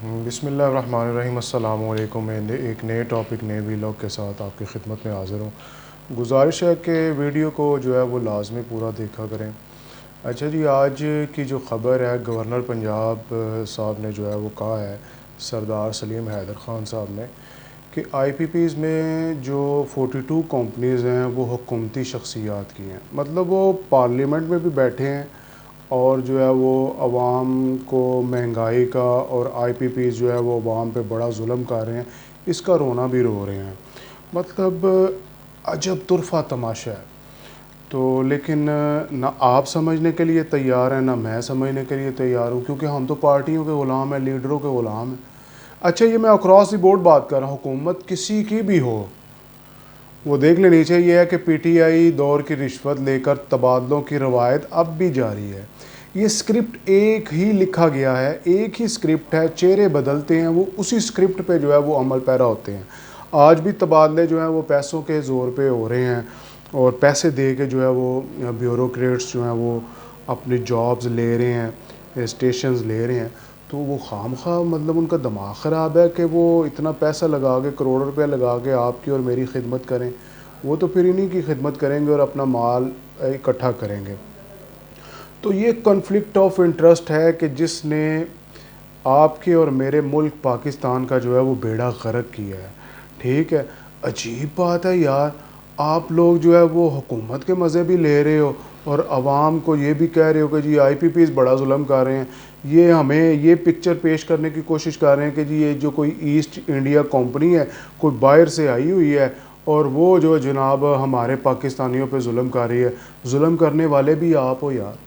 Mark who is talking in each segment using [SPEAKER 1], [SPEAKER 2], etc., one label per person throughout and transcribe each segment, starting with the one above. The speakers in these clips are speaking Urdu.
[SPEAKER 1] بسم اللہ الرحمن الرحیم۔ السلام علیکم۔ میں ایک نئے ٹاپک نئے ویلاگ کے ساتھ آپ کی خدمت میں حاضر ہوں۔ گزارش ہے کہ ویڈیو کو جو ہے وہ لازمی پورا دیکھا کریں۔ اچھا جی، آج کی جو خبر ہے، گورنر پنجاب صاحب نے جو ہے وہ کہا ہے، سردار سلیم حیدر خان صاحب نے، کہ آئی پی پیز میں جو 42 کمپنیز ہیں وہ حکومتی شخصیات کی ہیں۔ مطلب وہ پارلیمنٹ میں بھی بیٹھے ہیں اور جو ہے وہ عوام کو مہنگائی کا، اور آئی پی پیز جو ہے وہ عوام پہ بڑا ظلم کر رہے ہیں، اس کا رونا بھی رو رہے ہیں۔ مطلب عجب طرفہ تماشا ہے۔ تو لیکن نہ آپ سمجھنے کے لیے تیار ہیں، نہ میں سمجھنے کے لیے تیار ہوں، کیونکہ ہم تو پارٹیوں کے غلام ہیں، لیڈروں کے غلام ہیں۔ اچھا، یہ میں اکراس دی بورڈ بات کر رہا ہوں، حکومت کسی کی بھی ہو، وہ دیکھ لینی چاہیے یہ ہے کہ پی ٹی آئی دور کی رشوت لے کر تبادلوں کی روایت اب بھی جاری ہے۔ یہ سکرپٹ ایک ہی لکھا گیا ہے، ایک ہی سکرپٹ ہے، چہرے بدلتے ہیں، وہ اسی سکرپٹ پہ جو ہے وہ عمل پیرا ہوتے ہیں۔ آج بھی تبادلے جو ہیں وہ پیسوں کے زور پہ ہو رہے ہیں، اور پیسے دے کے جو ہے وہ بیوروکریٹس جو ہیں وہ اپنی جابز لے رہے ہیں، اسٹیشنز لے رہے ہیں۔ تو وہ خام خواہ مطلب ان کا دماغ خراب ہے کہ وہ اتنا پیسہ لگا کے، کروڑ روپے لگا کے آپ کی اور میری خدمت کریں؟ وہ تو پھر انہی کی خدمت کریں گے اور اپنا مال اکٹھا کریں گے۔ تو یہ کنفلکٹ آف انٹرسٹ ہے کہ جس نے آپ کے اور میرے ملک پاکستان کا جو ہے وہ بیڑا غرق کیا ہے۔ ٹھیک ہے، عجیب بات ہے یار، آپ لوگ جو ہے وہ حکومت کے مزے بھی لے رہے ہو اور عوام کو یہ بھی کہہ رہے ہو کہ جی آئی پی پیز بڑا ظلم کر رہے ہیں۔ یہ ہمیں یہ پکچر پیش کرنے کی کوشش کر رہے ہیں کہ جی یہ جو کوئی ایسٹ انڈیا کمپنی ہے، کوئی باہر سے آئی ہوئی ہے، اور وہ جو جناب ہمارے پاکستانیوں پہ ظلم کر رہی ہے۔ ظلم کرنے والے بھی آپ ہو یار۔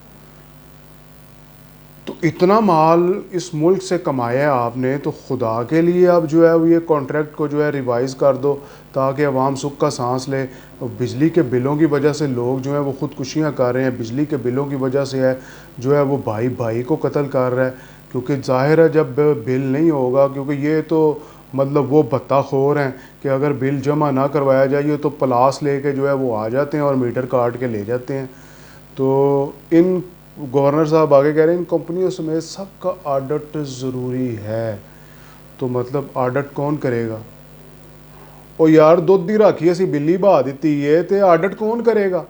[SPEAKER 1] تو اتنا مال اس ملک سے کمایا ہے آپ نے، تو خدا کے لیے اب جو ہے وہ یہ کانٹریکٹ کو جو ہے ریوائز کر دو تاکہ عوام سکھ کا سانس لے۔ بجلی کے بلوں کی وجہ سے لوگ جو ہیں وہ خودکشیاں کر رہے ہیں، بجلی کے بلوں کی وجہ سے ہے جو ہے وہ بھائی بھائی کو قتل کر رہا ہے، کیونکہ ظاہر ہے جب بل نہیں ہوگا، کیونکہ یہ تو مطلب وہ بتہ خور ہیں کہ اگر بل جمع نہ کروایا جائے تو پلاس لے کے جو ہے وہ آ جاتے ہیں اور میٹر کاٹ کے لے جاتے ہیں۔ تو ان گورنر صاحب آگے کہہ رہے ہیں ان کمپنیوں سمیت سب کا آڈٹ ضروری ہے۔ تو مطلب آڈٹ کون کرے گا؟ او یار دودھ دی راکھی اسی بلی بہا دیتی ہے تے آڈٹ کون کرے گا؟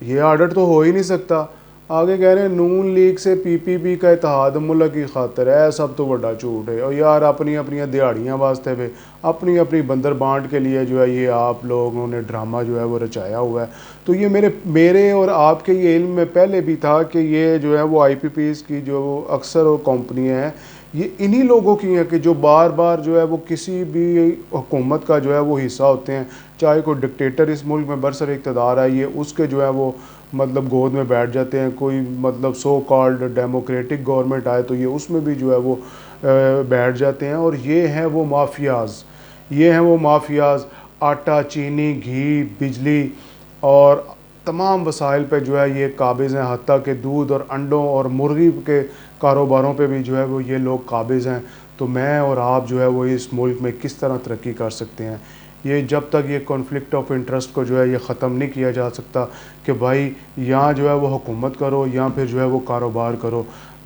[SPEAKER 1] یہ آڈٹ تو ہو ہی نہیں سکتا۔ آگے کہہ رہے ہیں نون لیگ سے پی پی پی کا اتحاد ملک کی خاطر ہے، سب تو بڑا جھوٹ ہے۔ اور یار اپنی اپنی دیہڑیاں واسطے پہ، اپنی اپنی بندر بانٹ کے لیے جو ہے یہ آپ لوگوں نے ڈرامہ جو ہے وہ رچایا ہوا ہے۔ تو یہ میرے اور آپ کے یہ علم میں پہلے بھی تھا کہ یہ جو ہے وہ آئی پی پیز کی جو اکثر کمپنیاں ہیں، یہ انہی لوگوں کی ہیں کہ جو بار بار جو ہے وہ کسی بھی حکومت کا جو ہے وہ حصہ ہوتے ہیں، چاہے کوئی ڈکٹیٹر اس ملک میں برسر اقتدار ہے، یہ اس کے جو ہے وہ مطلب گود میں بیٹھ جاتے ہیں۔ کوئی مطلب سو کالڈ ڈیموکریٹک گورنمنٹ آئے تو یہ اس میں بھی جو ہے وہ بیٹھ جاتے ہیں، اور یہ ہیں وہ مافیاز، یہ ہیں وہ مافیاز۔ آٹا، چینی، گھی، بجلی اور تمام وسائل پہ جو ہے یہ قابض ہیں، حتیٰ کہ دودھ اور انڈوں اور مرغی کے کاروباروں پہ بھی جو ہے وہ یہ لوگ قابض ہیں۔ تو میں اور آپ جو ہے وہ اس ملک میں کس طرح ترقی کر سکتے ہیں؟ یہ جب تک یہ کنفلکٹ آف انٹرسٹ کو جو ہے یہ ختم نہیں کیا جا سکتا کہ بھائی یہاں جو ہے وہ حکومت کرو یا پھر جو ہے وہ کاروبار کرو،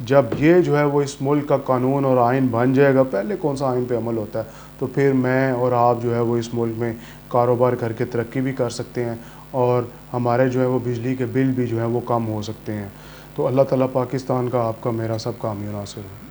[SPEAKER 1] جب یہ جو ہے وہ اس ملک کا قانون اور آئین بن جائے گا، پہلے کون سا آئین پہ عمل ہوتا ہے، تو پھر میں اور آپ جو ہے وہ اس ملک میں کاروبار کر کے ترقی بھی کر سکتے ہیں، اور ہمارے جو ہے وہ بجلی کے بل بھی جو ہے وہ کم ہو سکتے ہیں۔ تو اللہ تعالیٰ پاکستان کا، آپ کا، میرا، سب کا حامی و ناصر ہو۔